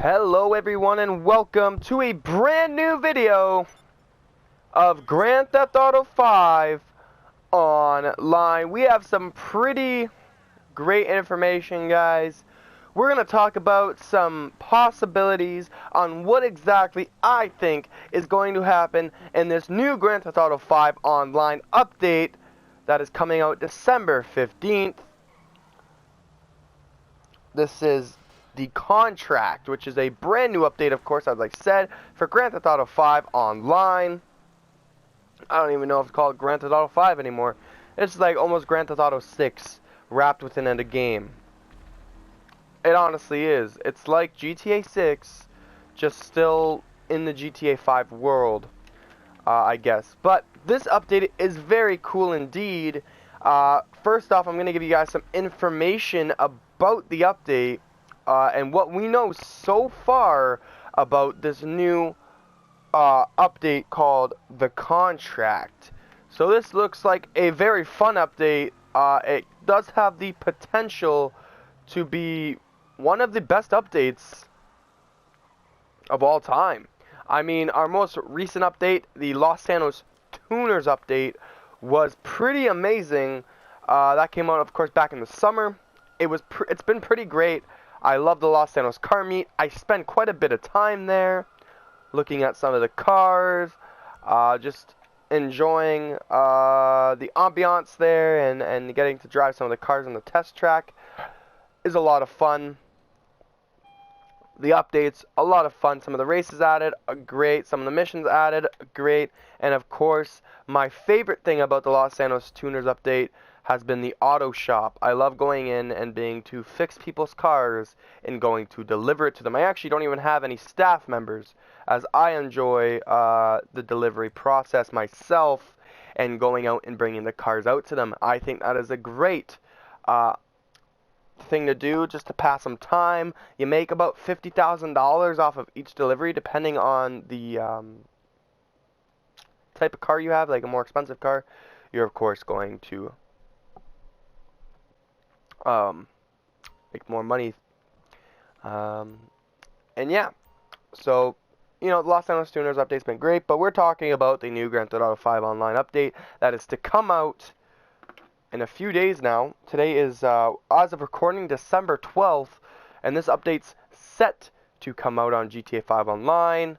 Hello everyone and welcome to a brand new video of Grand Theft Auto 5 online. We have some pretty great information, guys. We're going to talk about some possibilities on what exactly I think is going to happen in this new Grand Theft Auto 5 online update that is coming out December 15th. This is the Contract, which is a brand new update, of course, as I said, for Grand Theft Auto 5 online. I don't even know if it's called Grand Theft Auto 5 anymore. It's like almost Grand Theft Auto 6 wrapped within a game. It honestly is. It's like GTA 6, just still in the GTA 5 world, I guess. But this update is very cool indeed. First off, I'm going to give you guys some information about the update. And what we know so far about this new update called The Contract. So this looks like a very fun update. It does have the potential to be one of the best updates of all time. I mean, our most recent update, the Los Santos Tuners update, was pretty amazing. That came out, of course, back in the summer. It's been pretty great. I love the Los Santos car meet. I spent quite a bit of time there, looking at some of the cars, just enjoying the ambiance there, and getting to drive some of the cars on the test track is a lot of fun. The updates, a lot of fun. Some of the races added, great. Some of the missions added, great. And of course, my favorite thing about the Los Santos Tuners update has been the auto shop. I love going in and being to fix people's cars and going to deliver it to them. I actually don't even have any staff members, as I enjoy the delivery process myself and going out and bringing the cars out to them. I think that is a great thing to do, just to pass some time. You make about $50,000 off of each delivery, depending on the type of car you have. Like a more expensive car, you're of course going to make more money. And yeah, so you know, the Los Santos Tuners update's been great, but we're talking about the new Grand Theft Auto 5 online update that is to come out in a few days now. Today is, as of recording, December 12th, and this update's set to come out on GTA 5 Online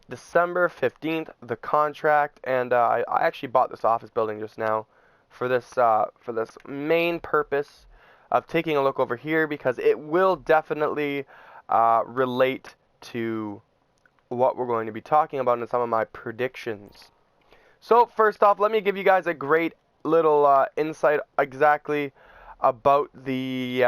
December 15th, The Contract. And I actually bought this office building just now for this main purpose of taking a look over here, because it will definitely relate to what we're going to be talking about in some of my predictions. So first off, let me give you guys a great little insight exactly about the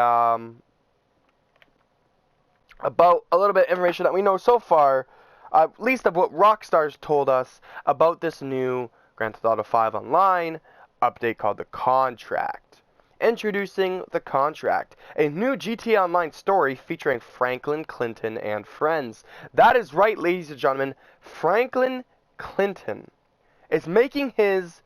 about a little bit of information that we know so far, at least of what Rockstar's told us about this new Grand Theft Auto 5 Online update called The Contract. Introducing The Contract, a new GTA Online story featuring Franklin Clinton and friends. That is right, ladies and gentlemen, Franklin Clinton is making his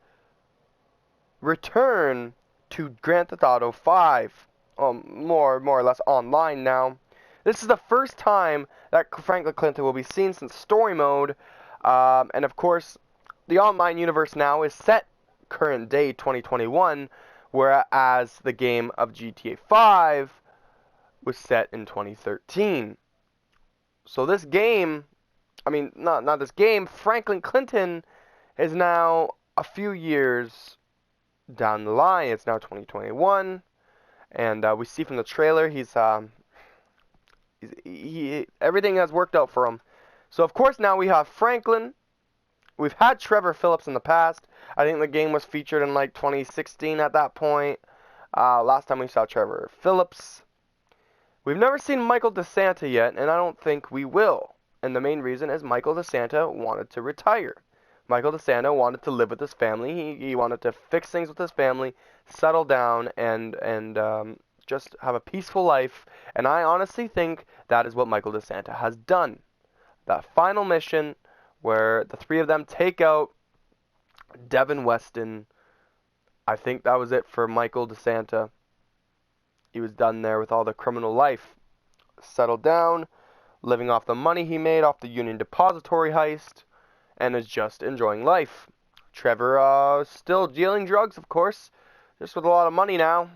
return to Grand Theft Auto 5, more or less online now. This is the first time that Franklin Clinton will be seen since story mode, and of course, the online universe now is set current day 2021, whereas the game of GTA 5 was set in 2013. So this game, I mean, not this game, Franklin Clinton is now a few years down the line. It's now 2021, and we see from the trailer he's everything has worked out for him. So of course now we have Franklin. We've had Trevor Phillips in the past. I think the game was featured in like 2016 at that point. Last time we saw Trevor Phillips. We've never seen Michael DeSanta yet, and I don't think we will. And the main reason is Michael DeSanta wanted to retire. Michael DeSanta wanted to live with his family. He wanted to fix things with his family, settle down, and just have a peaceful life. And I honestly think that is what Michael DeSanta has done. That final mission where the three of them take out Devin Weston, I think that was it for Michael DeSanta. He was done there with all the criminal life. Settled down, living off the money he made off the Union Depository heist, and is just enjoying life. Trevor, still dealing drugs, of course, just with a lot of money now,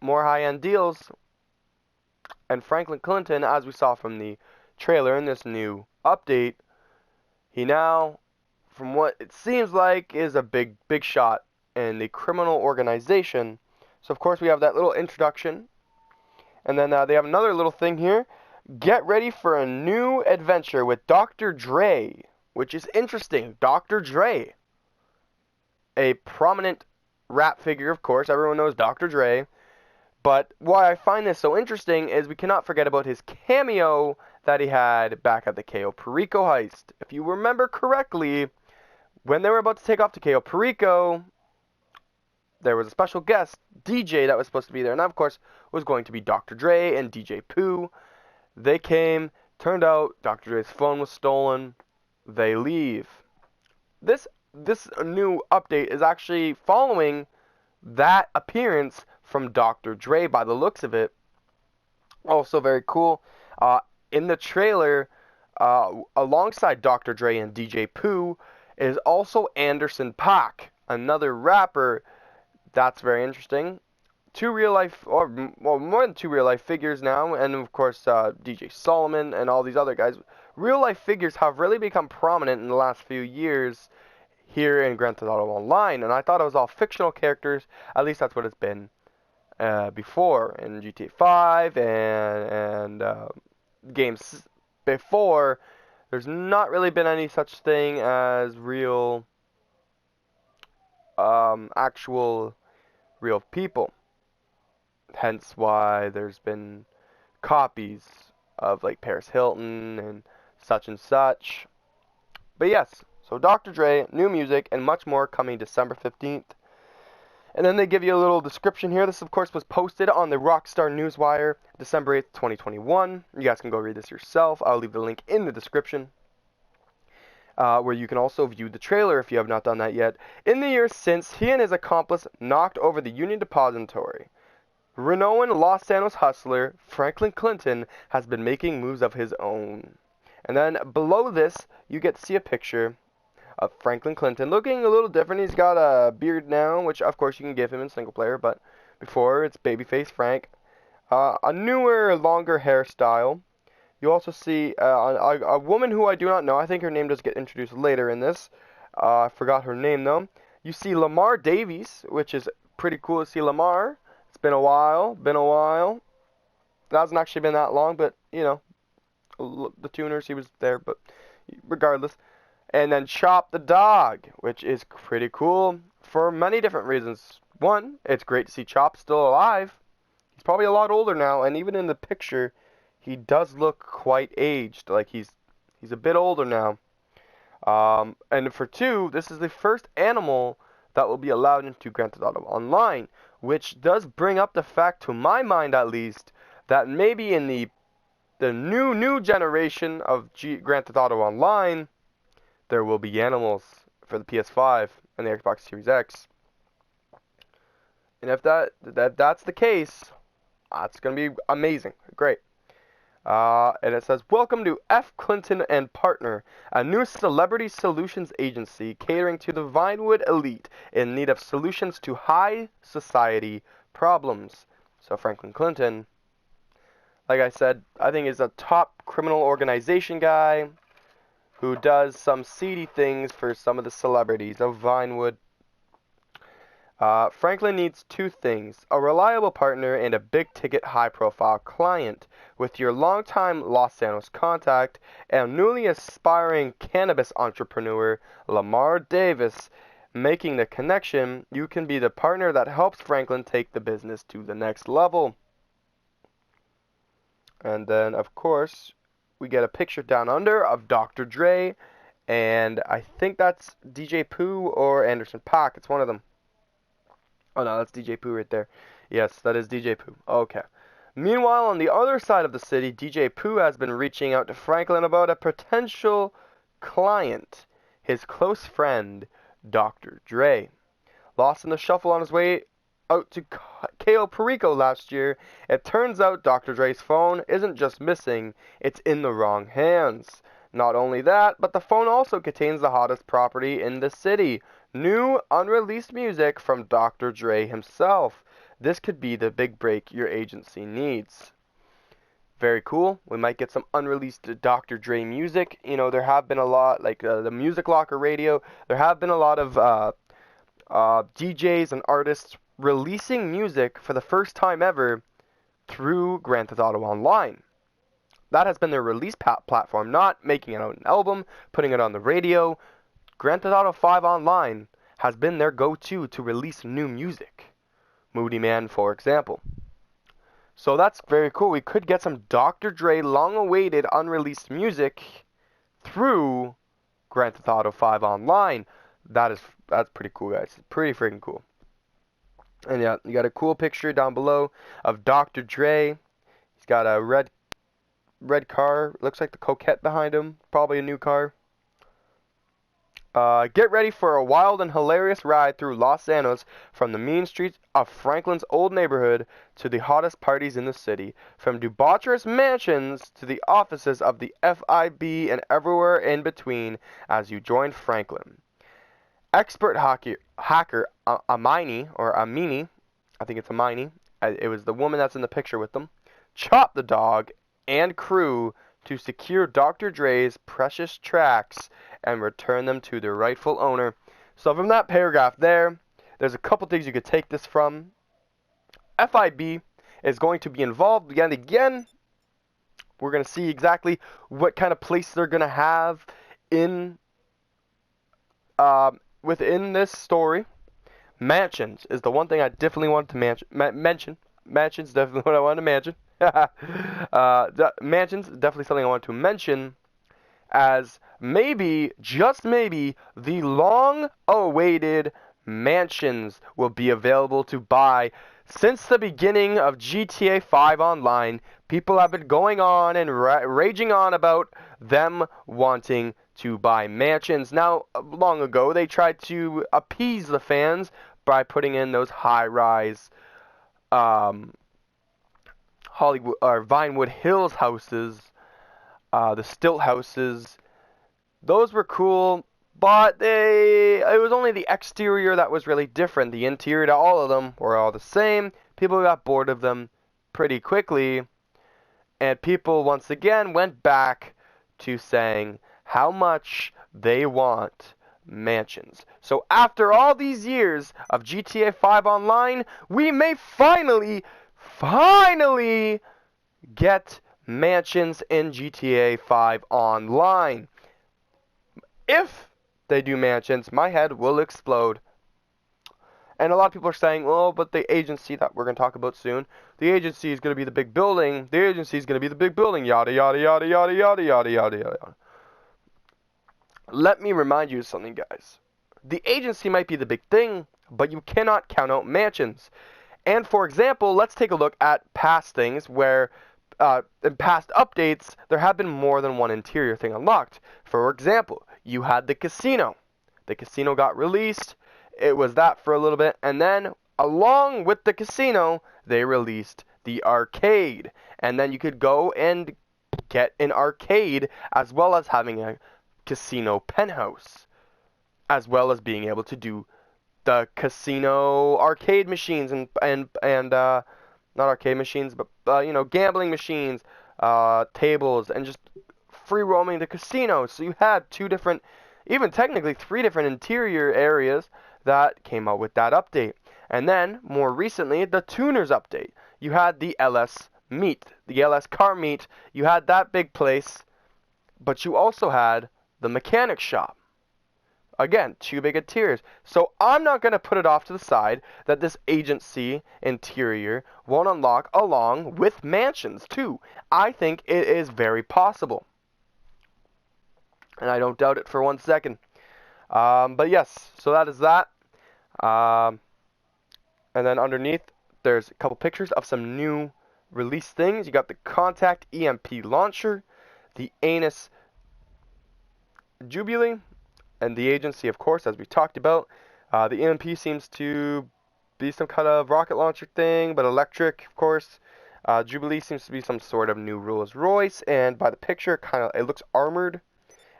more high-end deals. And Franklin Clinton, as we saw from the trailer in this new update, he now, from what it seems like, is a big shot in the criminal organization. So, of course, we have that little introduction. And then they have another little thing here. Get ready for a new adventure with Dr. Dre, which is interesting. Dr. Dre, a prominent rap figure, of course. Everyone knows Dr. Dre. But why I find this so interesting is we cannot forget about his cameo that he had back at the Cayo Perico heist. If you remember correctly, when they were about to take off to Cayo Perico, there was a special guest, DJ, that was supposed to be there. And that, of course, was going to be Dr. Dre and DJ Pooh. They came. Turned out Dr. Dre's phone was stolen. They leave. This new update is actually following that appearance from Dr. Dre by the looks of it. Also very cool. In the trailer, alongside Dr. Dre and DJ Pooh, is also Anderson .Paak, another rapper. That's very interesting. Two real life, or well, more than two real life figures now, and of course DJ Solomon and all these other guys. Real life figures have really become prominent in the last few years here in Grand Theft Auto Online, and I thought it was all fictional characters. At least that's what it's been before in GTA 5 and games before. There's not really been any such thing as real, actual real people. Hence why there's been copies of like Paris Hilton and such. But yes, so Dr. Dre, new music, and much more coming December 15th. And then they give you a little description here. This, of course, was posted on the Rockstar Newswire, December 8th, 2021. You guys can go read this yourself. I'll leave the link in the description, where you can also view the trailer if you have not done that yet. In the years since he and his accomplice knocked over the Union Depository, renowned Los Santos hustler Franklin Clinton has been making moves of his own. And then below this, you get to see a picture of Franklin Clinton looking a little different. He's got a beard now, which of course you can give him in single player, but before it's babyface Frank. A newer, longer hairstyle. You also see a woman who I do not know. I think her name does get introduced later in this. I forgot her name though. You see Lamar Davies, which is pretty cool to see Lamar. It's been a while. It hasn't actually been that long, but you know, the tuners, he was there, but regardless. And then Chop the dog, which is pretty cool for many different reasons. One, it's great to see Chop still alive. He's probably a lot older now, and even in the picture, he does look quite aged. Like he's a bit older now. And for two, this is the first animal that will be allowed into Grand Theft Auto Online, which does bring up the fact, to my mind at least, that maybe in the new generation of Grand Theft Auto Online, there will be animals for the PS5 and the Xbox Series X. And if that's the case, that's going to be amazing. Great. And it says, welcome to F. Clinton and Partner, a new celebrity solutions agency catering to the Vinewood elite in need of solutions to high society problems. So Franklin Clinton, like I said, I think is a top criminal organization guy who does some seedy things for some of the celebrities of Vinewood. Franklin needs two things: a reliable partner and a big-ticket, high-profile client. With your longtime Los Santos contact and newly aspiring cannabis entrepreneur Lamar Davis making the connection, you can be the partner that helps Franklin take the business to the next level. And then, of course, we get a picture down under of Dr. Dre, and I think that's DJ Pooh or Anderson .Paak. It's one of them. Oh no, that's DJ Pooh right there. Yes, that is DJ Pooh. Okay. Meanwhile, on the other side of the city, DJ Pooh has been reaching out to Franklin about a potential client, his close friend, Dr. Dre. Lost in the shuffle on his way out to Cayo Perico last year, it turns out Dr. Dre's phone isn't just missing, it's in the wrong hands. Not only that, but the phone also contains the hottest property in the city, new unreleased music from Dr. Dre himself. This could be the big break your agency needs. Very cool. We might get some unreleased Dr. Dre music. You know, there have been a lot, like the Music Locker Radio, there have been a lot of DJs and artists releasing music for the first time ever through Grand Theft Auto Online. That has been their release platform, not making it out an album, putting it on the radio. Grand Theft Auto 5 Online has been their go-to to release new music. Moody Man, for example. So that's very cool. We could get some Dr. Dre long-awaited unreleased music through Grand Theft Auto 5 Online. That's pretty cool, guys. Pretty freaking cool. And yeah, you got a cool picture down below of Dr. Dre. He's got a red car. Looks like the Coquette behind him. Probably a new car. Get ready for a wild and hilarious ride through Los Angeles from the mean streets of Franklin's old neighborhood to the hottest parties in the city, from debaucherous mansions to the offices of the FIB and everywhere in between as you join Franklin. Expert hacker Amini, I think it's Amini, it was the woman that's in the picture with them, chopped the dog and crew to secure Dr. Dre's precious tracks and return them to their rightful owner. So from that paragraph there's a couple things you could take this from. FIB is going to be involved again. We're going to see exactly what kind of place they're going to have in within this story. Mansions is the one thing I definitely wanted to mention. Mansions, definitely what I wanted to mention. Mansions, definitely something I want to mention, as maybe, just maybe, the long-awaited mansions will be available to buy. Since the beginning of GTA 5 Online, people have been going on and raging on about them wanting to buy mansions. Now, long ago, they tried to appease the fans by putting in those high-rise Hollywood or Vinewood Hills houses, the stilt houses. Those were cool, but it was only the exterior that was really different. The interior to all of them were all the same. People got bored of them pretty quickly, and people once again went back to saying how much they want mansions. So after all these years of GTA 5 Online, we may finally get mansions in GTA 5 Online. If they do mansions, my head will explode. And a lot of people are saying, oh, but the agency that we're going to talk about soon, the agency is going to be the big building, yada, yada, yada, yada, yada, yada, yada, yada. Let me remind you of something, guys. The agency might be the big thing, but you cannot count out mansions. And for example, let's take a look at past things where, in past updates, there have been more than one interior thing unlocked. For example, you had the casino. The casino got released. It was that for a little bit. And then, along with the casino, they released the arcade. And then you could go and get an arcade as well as having a casino penthouse, as well as being able to do the casino arcade machines and not arcade machines, but gambling machines, tables, and just free roaming the casino. So you had two different, even technically three different interior areas that came out with that update. And then more recently, the tuners update. You had the LS meet, the LS car meet. You had that big place, but you also had the mechanic shop. Again, two big interiors. So I'm not going to put it off to the side that this agency interior won't unlock along with mansions too. I think it is very possible. And I don't doubt it for 1 second. But yes, so that is that. And then underneath, there's a couple pictures of some new release things. You got the Contact EMP launcher, the Anus Jubilee, and the agency, of course, as we talked about. The EMP seems to be some kind of rocket launcher thing, but electric, of course. Jubilee seems to be some sort of new Rolls Royce, and by the picture, it looks armored.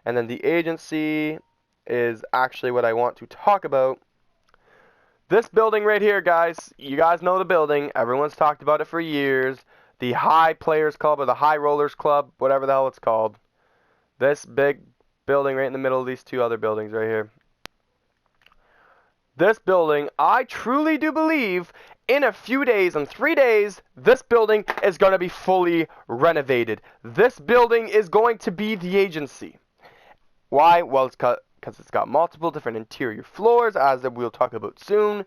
And then the agency is actually what I want to talk about. This building right here, guys. You guys know the building. Everyone's talked about it for years. The High Players Club or the High Rollers Club, whatever the hell it's called. This big building right in the middle of these two other buildings right here. This building, I truly do believe, in a few days, in 3 days, this building is going to be fully renovated. This building is going to be the agency. Why? Well, it's because it's got multiple different interior floors, as we'll talk about soon.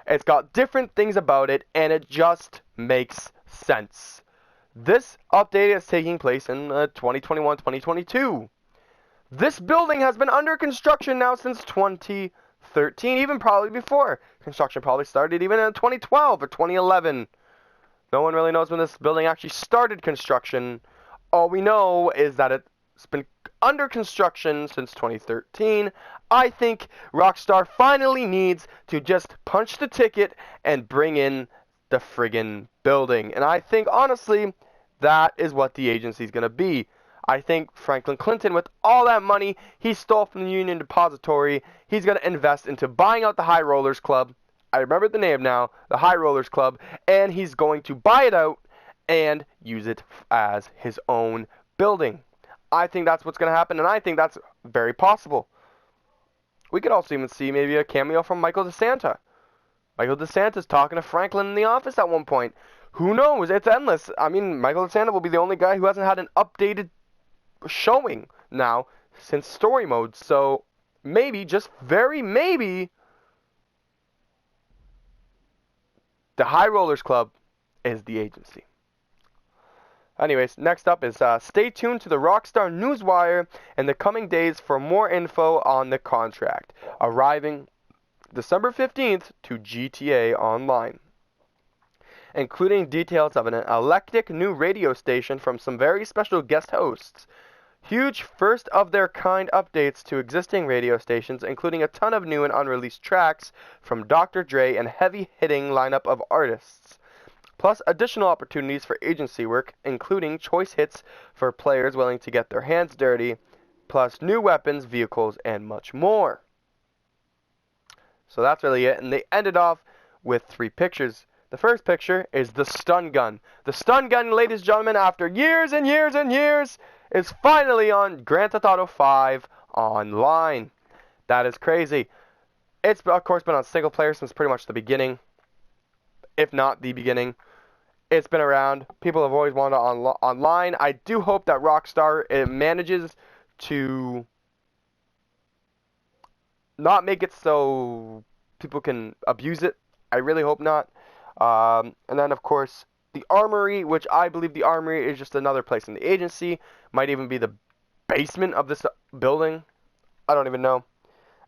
It's got different things about it, and it just makes sense. This update is taking place in 2021-2022. This building has been under construction now since 2013, even probably before. Construction probably started even in 2012 or 2011. No one really knows when this building actually started construction. All we know is that it's been under construction since 2013. I think Rockstar finally needs to just punch the ticket and bring in the friggin' building. And I think, honestly, that is what the agency is going to be. I think Franklin Clinton, with all that money he stole from the Union Depository, he's going to invest into buying out the High Rollers Club. I remember the name now, the High Rollers Club, and he's going to buy it out and use it as his own building. I think that's what's going to happen, and I think that's very possible. We could also even see maybe a cameo from Michael DeSanta. Michael DeSanta's talking to Franklin in the office at one point. Who knows? It's endless. I mean, Michael DeSanta will be the only guy who hasn't had an updated showing now since story mode. So maybe, just very maybe, the High Rollers Club is the agency. Anyways, next up is stay tuned to the Rockstar Newswire in the coming days for more info on the contract, arriving December 15th to GTA Online, including details of an eclectic new radio station from some very special guest hosts. Huge first-of-their-kind updates to existing radio stations, including a ton of new and unreleased tracks from Dr. Dre and heavy-hitting lineup of artists. Plus additional opportunities for agency work, including choice hits for players willing to get their hands dirty, plus new weapons, vehicles, and much more. So that's really it, and they ended off with 3 pictures. The first picture is the stun gun. The stun gun, ladies and gentlemen, after years and years and years, is finally on Grand Theft Auto 5 Online. That is crazy. It's, of course, been on single player since pretty much the beginning, if not the beginning. It's been around. People have always wanted it online. I do hope that Rockstar manages to not make it so people can abuse it. I really hope not. And then, of course, the Armory, which I believe the Armory is just another place in the agency. Might even be the basement of this building. I don't even know.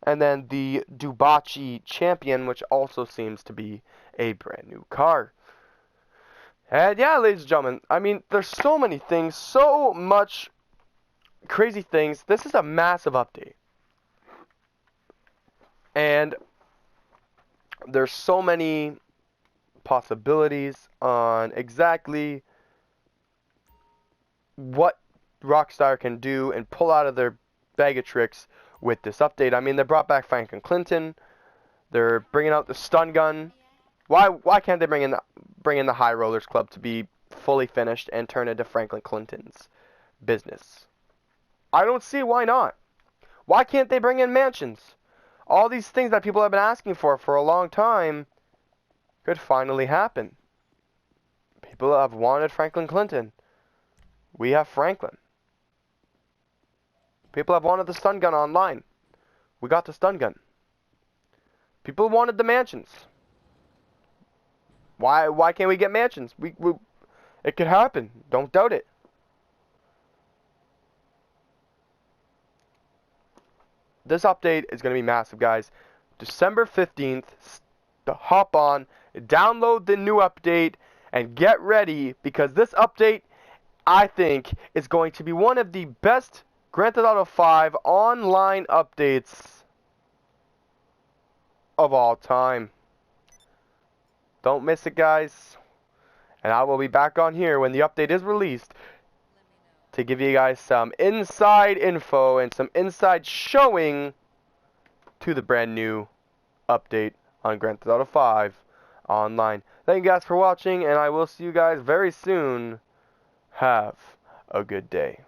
And then the Dubachi Champion, which also seems to be a brand new car. And yeah, ladies and gentlemen, I mean, there's so many things, so much crazy things. This is a massive update. And there's so many possibilities on exactly what Rockstar can do and pull out of their bag of tricks with this update. I mean, they brought back Franklin Clinton. They're bringing out the stun gun. Why can't they bring in the High Rollers Club to be fully finished and turn into Franklin Clinton's business? I don't see why not. Why can't they bring in mansions? All these things that people have been asking for a long time could finally happen. People have wanted Franklin Clinton. We have Franklin. People have wanted the stun gun online. We got the stun gun. People wanted the mansions. Why can't we get mansions? It could happen. Don't doubt it. This update is going to be massive, guys. December 15th, hop on, download the new update, and get ready, because this update, I think, is going to be one of the best Grand Theft Auto 5 online updates of all time. Don't miss it, guys. And I will be back on here when the update is released to give you guys some inside info and some inside showing to the brand new update on Grand Theft Auto 5 online. Thank you guys for watching, and I will see you guys very soon. Have a good day.